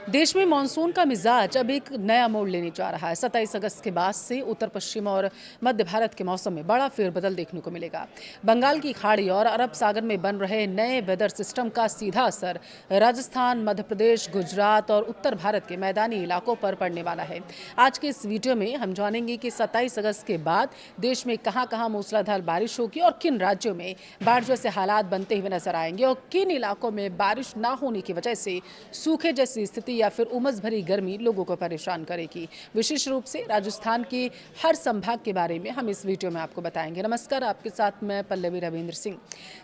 देश में मानसून का मिजाज अब एक नया मोड़ लेने जा रहा है। 27 अगस्त के बाद से उत्तर पश्चिम और मध्य भारत के मौसम में बड़ा फेरबदल देखने को मिलेगा। बंगाल की खाड़ी और अरब सागर में बन रहे नए वेदर सिस्टम का सीधा असर राजस्थान, मध्य प्रदेश, गुजरात और उत्तर भारत के मैदानी इलाकों पर पड़ने वाला है। आज के इस वीडियो में हम जानेंगे कि 27 अगस्त के बाद देश में कहां कहां मूसलाधार बारिश होगी और किन राज्यों में बाढ़ जैसे हालात बनते हुए नजर आएंगे और किन इलाकों में बारिश न होने की वजह से सूखे जैसी स्थिति या फिर उमस भरी गर्मी लोगों को परेशान करेगी। विशेष रूप से राजस्थान के हर संभाग के बारे में हम इस वीडियो में आपको बताएंगे। नमस्कार, आपके साथ मैं पल्लवी रविंद्र सिंह।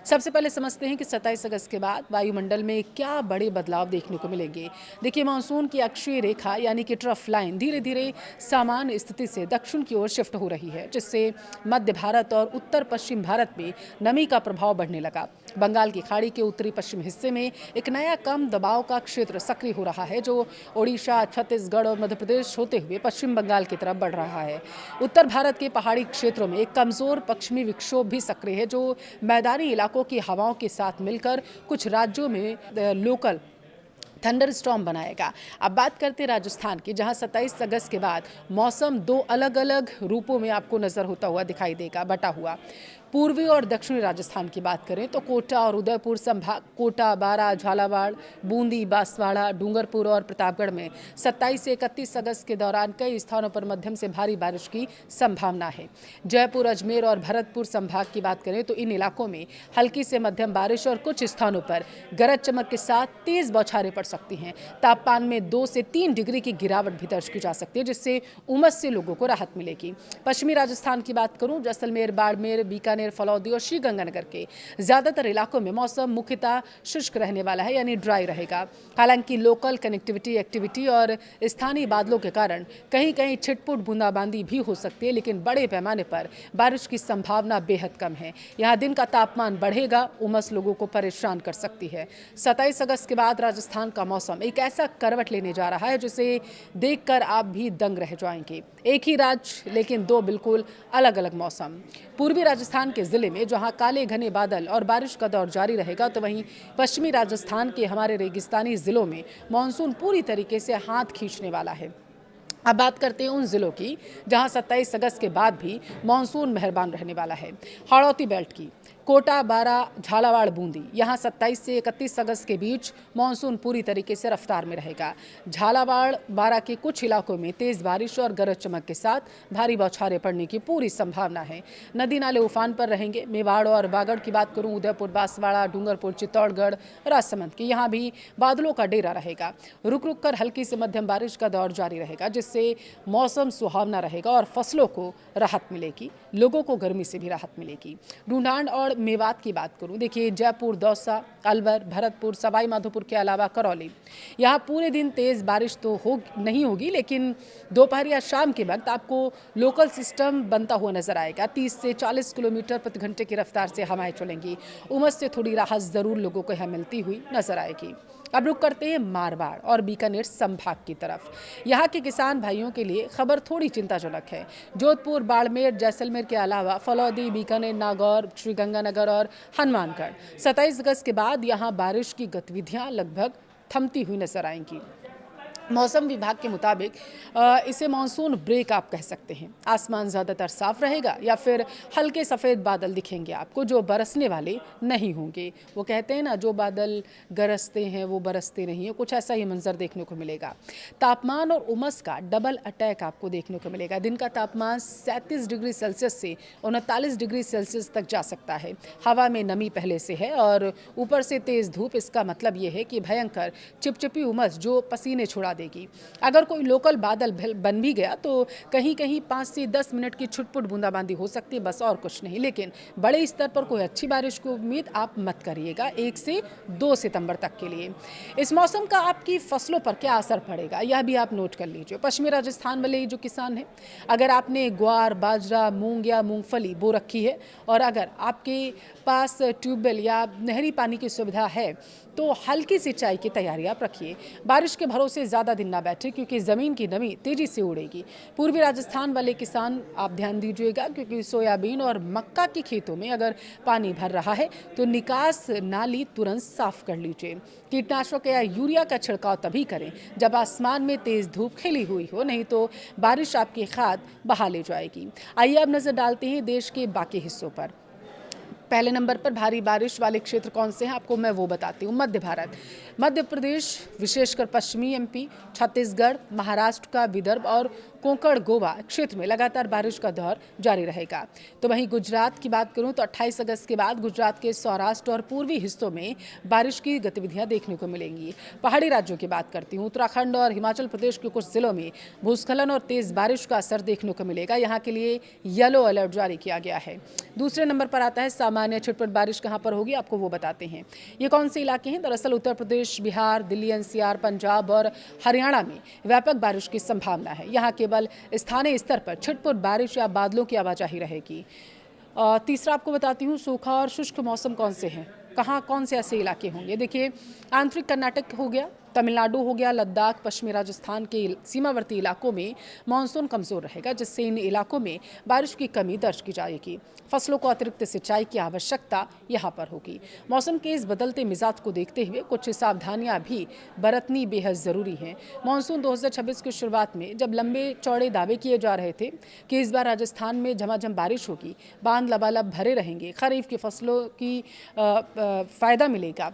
सबसे पहले समझते हैं कि 27 अगस्त के बाद वायुमंडल में क्या बड़े बदलाव देखने को मिलेंगे। देखिए, मानसून की अक्षीय रेखा यानी कि ट्रफ लाइन धीरे धीरे सामान्य स्थिति से दक्षिण की ओर शिफ्ट हो रही है, जिससे मध्य भारत और उत्तर पश्चिम भारत में नमी का प्रभाव बढ़ने लगा। बंगाल की खाड़ी के उत्तरी पश्चिम हिस्से में एक नया कम दबाव का क्षेत्र सक्रिय हो रहा है, जो ओडिशा, छत्तीसगढ़ और मध्य प्रदेश होते हुए पश्चिम बंगाल की तरफ बढ़ रहा है। उत्तर भारत के पहाड़ी क्षेत्रों में एक कमजोर पश्चिमी विक्षोभ भी सक्रिय है, जो मैदानी इलाकों की हवाओं के साथ मिलकर कुछ राज्यों में लोकल थंडर स्टॉर्म बनाएगा। अब बात करते हैं राजस्थान की, जहां 27 अगस्त के बाद मौसम दो अलग अलग रूपों में आपको नजर होता हुआ दिखाई देगा, बटा हुआ। पूर्वी और दक्षिणी राजस्थान की बात करें तो कोटा और उदयपुर संभाग, कोटा, बारां, झालावाड़, बूंदी, बांसवाड़ा, डूंगरपुर और प्रतापगढ़ में 27 से 31 अगस्त के दौरान कई स्थानों पर मध्यम से भारी बारिश की संभावना है। जयपुर, अजमेर और भरतपुर संभाग की बात करें तो इन इलाकों में हल्की से मध्यम बारिश और कुछ स्थानों पर गरज चमक के साथ तेज बौछारें पड़ सकती हैं। तापमान में 2 से 3 डिग्री की गिरावट भी दर्ज की जा सकती है, जिससे उमस से लोगों को राहत मिलेगी। पश्चिमी राजस्थान की बात करूं, जैसलमेर, बाड़मेर, बीकानेर, फलौदी और श्रीगंगानगर के ज्यादातर इलाकों में मौसम मुख्यतः शुष्क रहने वाला है, यानी ड्राई रहेगा। हालांकि लोकल कनेक्टिविटी एक्टिविटी और स्थानीय बादलों के कारण कहीं कहीं छिटपुट बूंदाबांदी भी हो सकती है, लेकिन बड़े पैमाने पर बारिश की संभावना बेहद कम है। यहाँ दिन का तापमान बढ़ेगा, उमस लोगों को परेशान कर सकती है। 27 अगस्त के बाद राजस्थान का मौसम एक ऐसा करवट लेने जा रहा है जिसे देखकर आप भी दंग रह जाएंगे। एक ही राज्य लेकिन दो बिल्कुल अलग अलग मौसम। पूर्वी राजस्थान के जिले में जहां काले घने बादल और बारिश का दौर जारी रहेगा, तो वहीं पश्चिमी राजस्थान के हमारे रेगिस्तानी जिलों में मानसून पूरी तरीके से हाथ खींचने वाला है। अब बात करते हैं उन जिलों की जहां 27 अगस्त के बाद भी मानसून मेहरबान रहने वाला है। हाड़ौती बेल्ट की कोटा, बारां, झालावाड़, बूंदी, यहाँ 27 से 31 अगस्त के बीच मानसून पूरी तरीके से रफ्तार में रहेगा। झालावाड़, बारां के कुछ इलाकों में तेज बारिश और गरज चमक के साथ भारी बौछारें पड़ने की पूरी संभावना है। नदी नाले उफान पर रहेंगे। मेवाड़ और बागड़ की बात करूं, उदयपुर, बांसवाड़ा, डूंगरपुर, चित्तौड़गढ़, राजसमंद की यहाँ भी बादलों का डेरा रहेगा। रुक रुक कर हल्की से मध्यम बारिश का दौर जारी रहेगा, जिससे मौसम सुहावना रहेगा और फसलों को राहत मिलेगी, लोगों को गर्मी से भी राहत मिलेगी। ढूंढान और मेवात की बात करूं, देखिए जयपुर, दौसा, अलवर, भरतपुर, सवाई माधोपुर के अलावा करौली, यहाँ पूरे दिन तेज बारिश तो नहीं होगी, लेकिन दोपहर या शाम के वक्त आपको लोकल सिस्टम बनता हुआ नजर आएगा। 30 से 40 किलोमीटर प्रति घंटे की रफ्तार से हवाएं चलेंगी। उमस से थोड़ी राहत जरूर लोगों को यहाँ मिलती हुई नजर आएगी। अब रुक करते हैं मारवाड़ और बीकानेर संभाग की तरफ। यहाँ के किसान भाइयों के लिए खबर थोड़ी चिंताजनक है। जोधपुर, बाड़मेर, जैसलमेर के अलावा फलौदी, बीकानेर, नागौर, श्रीगंगानगर और हनुमानगढ़ 27 अगस्त के बाद यहाँ बारिश की गतिविधियाँ लगभग थमती हुई नजर आएंगी। मौसम विभाग के मुताबिक इसे मानसून ब्रेक आप कह सकते हैं। आसमान ज़्यादातर साफ रहेगा या फिर हल्के सफ़ेद बादल दिखेंगे आपको, जो बरसने वाले नहीं होंगे। वो कहते हैं ना, जो बादल गरजते हैं वो बरसते नहीं है, कुछ ऐसा ही मंजर देखने को मिलेगा। तापमान और उमस का डबल अटैक आपको देखने को मिलेगा। दिन का तापमान 37 डिग्री सेल्सियस से 39 डिग्री सेल्सियस तक जा सकता है। हवा में नमी पहले से है और ऊपर से तेज़ धूप। इसका मतलब ये है कि भयंकर चिपचिपी उमस जो पसीने छुड़ा देगी। अगर कोई लोकल बादल बन भी गया तो कहीं कहीं 5 से 10 मिनट की छुटपुट बूंदाबांदी हो सकती है, बस और कुछ नहीं। लेकिन बड़े स्तर पर कोई अच्छी बारिश की उम्मीद आप मत करिएगा 1 से 2 सितंबर तक के लिए। इस मौसम का आपकी फसलों पर क्या असर पड़ेगा, यह भी आप नोट कर लीजिए। पश्चिमी राजस्थान वाले जो किसान हैं, अगर आपने ग्वार, बाजरा, मूंग या मूंगफली बो रखी है और अगर आपके पास ट्यूबवेल या नहरी पानी की सुविधा है, तो हल्की सिंचाई की तैयारी आप रखिए। बारिश के भरोसे ज़्यादा दिन ना बैठे क्योंकि ज़मीन की नमी तेजी से उड़ेगी। पूर्वी राजस्थान वाले किसान आप ध्यान दीजिएगा क्योंकि सोयाबीन और मक्का के खेतों में अगर पानी भर रहा है तो निकास नाली तुरंत साफ कर लीजिए। कीटनाशक या यूरिया का छिड़काव तभी करें जब आसमान में तेज धूप खिली हुई हो, नहीं तो बारिश आपकी खाद बहा ले जाएगी। आइए अब नजर डालते हैं देश के बाकी हिस्सों पर। पहले नंबर पर भारी बारिश वाले क्षेत्र कौन से हैं आपको मैं वो बताती हूँ। मध्य भारत, मध्य प्रदेश विशेषकर पश्चिमी एमपी, छत्तीसगढ़, महाराष्ट्र का विदर्भ और कोंकण गोवा क्षेत्र में लगातार बारिश का दौर जारी रहेगा। तो वहीं गुजरात की बात करूं तो 28 अगस्त के बाद गुजरात के सौराष्ट्र और पूर्वी हिस्सों में बारिश की गतिविधियां देखने को मिलेंगी। पहाड़ी राज्यों की बात करती हूं, उत्तराखंड और हिमाचल प्रदेश के कुछ जिलों में भूस्खलन और तेज बारिश का असर देखने को मिलेगा। यहाँ के लिए येलो अलर्ट जारी किया गया है। दूसरे नंबर पर आता है सामान्य छिटपुट बारिश कहाँ पर होगी आपको वो बताते हैं। ये कौन से इलाके हैं? दरअसल उत्तर प्रदेश, बिहार, दिल्ली एनसीआर, पंजाब और हरियाणा में व्यापक बारिश की संभावना है। यहाँ केवल स्थानीय स्तर पर छिटपुट बारिश या बादलों की आवाजाही रहेगी। तीसरा आपको बताती हूँ सूखा और शुष्क मौसम कौन से हैं, कहाँ कौन से ऐसे इलाके होंगे। देखिए आंतरिक कर्नाटक हो गया, तमिलनाडु हो गया, लद्दाख, पश्चिमी राजस्थान के सीमावर्ती इलाकों में मानसून कमजोर रहेगा जिससे इन इलाकों में बारिश की कमी दर्ज की जाएगी। फसलों को अतिरिक्त सिंचाई की आवश्यकता यहाँ पर होगी। मौसम के इस बदलते मिजाज को देखते हुए कुछ सावधानियां भी बरतनी बेहद जरूरी हैं। मानसून 2026 की शुरुआत में जब लंबे चौड़े दावे किए जा रहे थे कि इस बार राजस्थान में झमाझम बारिश होगी, बांध लबालब भरे रहेंगे, खरीफ की फसलों की फायदा मिलेगा,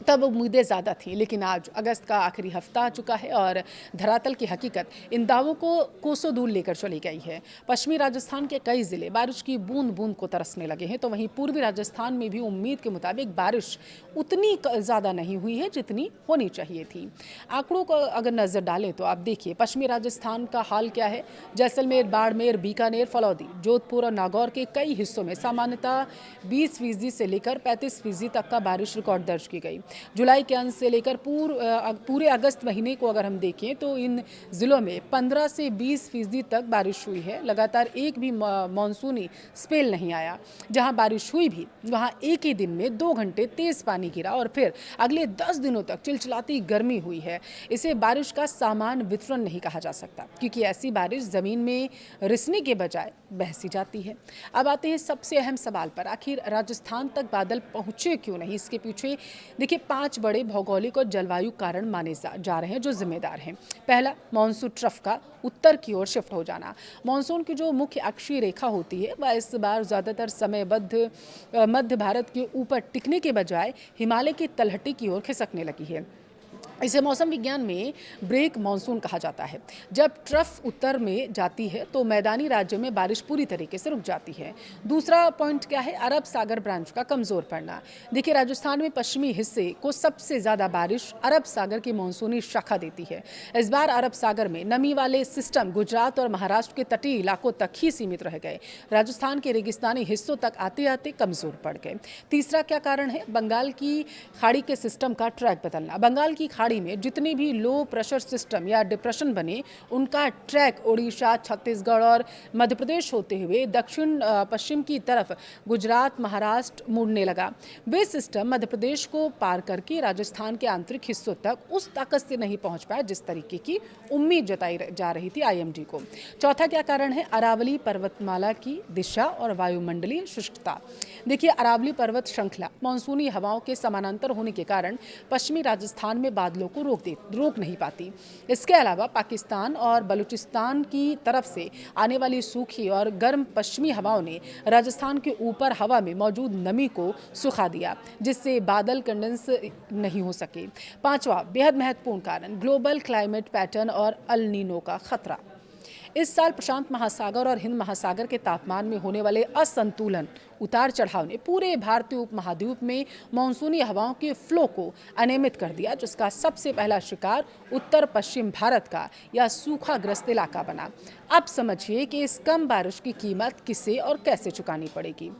तब उम्मीदें ज़्यादा थीं। लेकिन आज अगस्त का आखिरी हफ्ता आ चुका है और धरातल की हकीकत इन दावों को कोसों दूर लेकर चली गई है। पश्चिमी राजस्थान के कई जिले बारिश की बूंद बूंद को तरसने लगे हैं, तो वहीं पूर्वी राजस्थान में भी उम्मीद के मुताबिक बारिश उतनी ज़्यादा नहीं हुई है जितनी होनी चाहिए थी। आंकड़ों को अगर नज़र डालें तो आप देखिए पश्चिमी राजस्थान का हाल क्या है। जैसलमेर, बाड़मेर, बीकानेर, फलौदी, जोधपुर और नागौर के कई हिस्सों में सामान्यतः 20% से लेकर 35% तक का बारिश रिकॉर्ड दर्ज की गई। जुलाई के अंत से लेकर पूरे अगस्त महीने को अगर हम देखें तो इन जिलों में 15 से 20% तक बारिश हुई है। लगातार एक भी मानसूनी स्पेल नहीं आया। जहां बारिश हुई भी वहां एक ही दिन में 2 घंटे तेज पानी गिरा और फिर अगले 10 दिनों तक चिलचिलाती गर्मी हुई है। इसे बारिश का सामान्य वितरण नहीं कहा जा सकता क्योंकि ऐसी बारिश जमीन में रिसने के बजाय बहसी जाती है। अब आते हैं सबसे अहम सवाल पर, आखिर राजस्थान तक बादल पहुंचे क्यों नहीं? इसके पीछे देखिए 5 बड़े भौगोलिक और जलवायु कारण माने जा रहे हैं जो जिम्मेदार हैं। पहला, मानसून ट्रफ का उत्तर की ओर शिफ्ट हो जाना। मानसून की जो मुख्य अक्षीय रेखा होती है वह इस बार ज़्यादातर समयबद्ध मध्य भारत के ऊपर टिकने के बजाय हिमालय की तलहटी की ओर खिसकने लगी है। इसे मौसम विज्ञान में ब्रेक मानसून कहा जाता है। जब ट्रफ उत्तर में जाती है तो मैदानी राज्यों में बारिश पूरी तरीके से रुक जाती है। दूसरा पॉइंट क्या है? अरब सागर ब्रांच का कमजोर पड़ना। देखिए राजस्थान में पश्चिमी हिस्से को सबसे ज्यादा बारिश अरब सागर की मानसूनी शाखा देती है। इस बार अरब सागर में नमी वाले सिस्टम गुजरात और महाराष्ट्र के तटीय इलाकों तक ही सीमित रह गए। राजस्थान के रेगिस्तानी हिस्सों तक आते आते कमजोर पड़ गए। तीसरा क्या कारण है? बंगाल की खाड़ी के सिस्टम का ट्रैक बदलना। बंगाल की खाड़ी में जितने भी लो प्रेशर सिस्टम या डिप्रेशन बने उनका ट्रैक ओडिशा, छत्तीसगढ़ और मध्य प्रदेश होते हुए दक्षिण पश्चिम की तरफ गुजरात, महाराष्ट्र मुड़ने लगा। वे सिस्टम मध्य प्रदेश को पार करके राजस्थान के आंतरिक हिस्सों तक उस ताकत से नहीं पहुंच पाया जिस तरीके की उम्मीद जताई जा रही थी आईएमडी को। चौथा क्या कारण है? अरावली पर्वतमाला की दिशा और वायुमंडलीय शुष्कता। देखिए अरावली पर्वत श्रृंखला मानसूनी हवाओं के समानांतर होने के कारण पश्चिमी राजस्थान में बादलों को रोक नहीं पाती। इसके अलावा पाकिस्तान और बलूचिस्तान की तरफ से आने वाली सूखी और गर्म पश्चिमी हवाओं ने राजस्थान के ऊपर हवा में मौजूद नमी को सुखा दिया जिससे बादल कंडेंस नहीं हो सके। पांचवा बेहद महत्वपूर्ण कारण ग्लोबल क्लाइमेट पैटर्न और अल नीनो का खतरा। इस साल प्रशांत महासागर और हिंद महासागर के तापमान में होने वाले असंतुलन, उतार चढ़ाव ने पूरे भारतीय उपमहाद्वीप में मानसूनी हवाओं के फ्लो को अनियमित कर दिया जिसका सबसे पहला शिकार उत्तर पश्चिम भारत का या सूखाग्रस्त इलाका बना। अब समझिए कि इस कम बारिश की कीमत किसे और कैसे चुकानी पड़ेगी।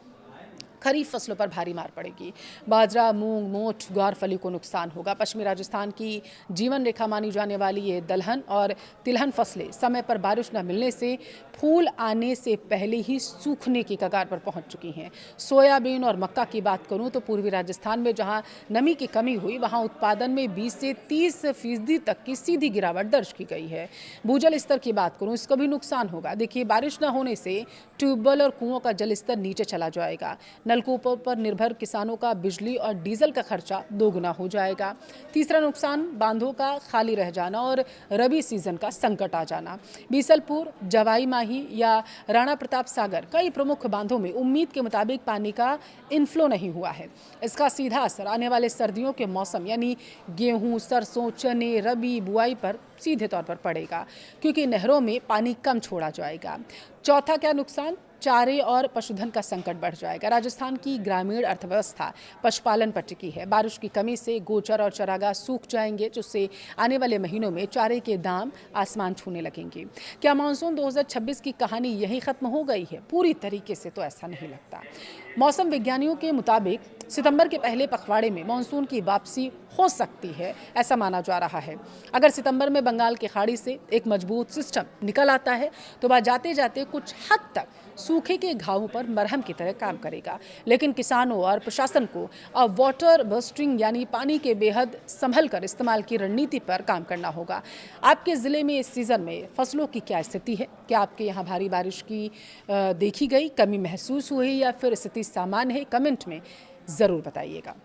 खरीफ फसलों पर भारी मार पड़ेगी। बाजरा, मूंग, मोठ, ग्वार फली को नुकसान होगा। पश्चिमी राजस्थान की जीवन रेखा मानी जाने वाली ये दलहन और तिलहन फसलें समय पर बारिश न मिलने से फूल आने से पहले ही सूखने की कगार पर पहुंच चुकी हैं। सोयाबीन और मक्का की बात करूं तो पूर्वी राजस्थान में जहां नमी की कमी हुई, वहां उत्पादन में 20 से 30% तक की सीधी गिरावट दर्ज की गई है। भूजल स्तर की बात करूं, इसका भी नुकसान होगा। देखिए, बारिश न होने से ट्यूबवेल और कुओं का जल स्तर नीचे चला जाएगा। नलकूपों पर निर्भर किसानों का बिजली और डीजल का खर्चा दोगुना हो जाएगा। तीसरा नुकसान, बांधों का खाली रह जाना और रबी सीजन का संकट आ जाना। बीसलपुर, जवाई माही या राणा प्रताप सागर कई प्रमुख बांधों में उम्मीद के मुताबिक पानी का इनफ्लो नहीं हुआ है। इसका सीधा असर आने वाले सर्दियों के मौसम यानी गेहूं, सरसों, चने, रबी बुआई पर सीधे तौर पर पड़ेगा, क्योंकि नहरों में पानी कम छोड़ा जाएगा। चौथा क्या नुकसान, चारे और पशुधन का संकट बढ़ जाएगा। राजस्थान की ग्रामीण अर्थव्यवस्था पशुपालन पर टिकी है। बारिश की कमी से गोचर और चरागाह सूख जाएंगे, जिससे आने वाले महीनों में चारे के दाम आसमान छूने लगेंगे। क्या मानसून 2026 की कहानी यहीं खत्म हो गई है? पूरी तरीके से तो ऐसा नहीं लगता। मौसम विज्ञानियों के मुताबिक सितंबर के पहले पखवाड़े में मानसून की वापसी हो सकती है, ऐसा माना जा रहा है। अगर सितंबर में बंगाल की खाड़ी से एक मजबूत सिस्टम निकल आता है तो वह जाते जाते कुछ हद तक सूखे के घावों पर मरहम की तरह काम करेगा। लेकिन किसानों और प्रशासन को अब वाटर बस्टिंग यानी पानी के बेहद संभल कर इस्तेमाल की रणनीति पर काम करना होगा। आपके ज़िले में इस सीज़न में फसलों की क्या स्थिति है? क्या आपके यहाँ भारी बारिश की देखी गई, कमी महसूस हुई या फिर स्थिति सामान्य है? कमेंट में ज़रूर बताइएगा।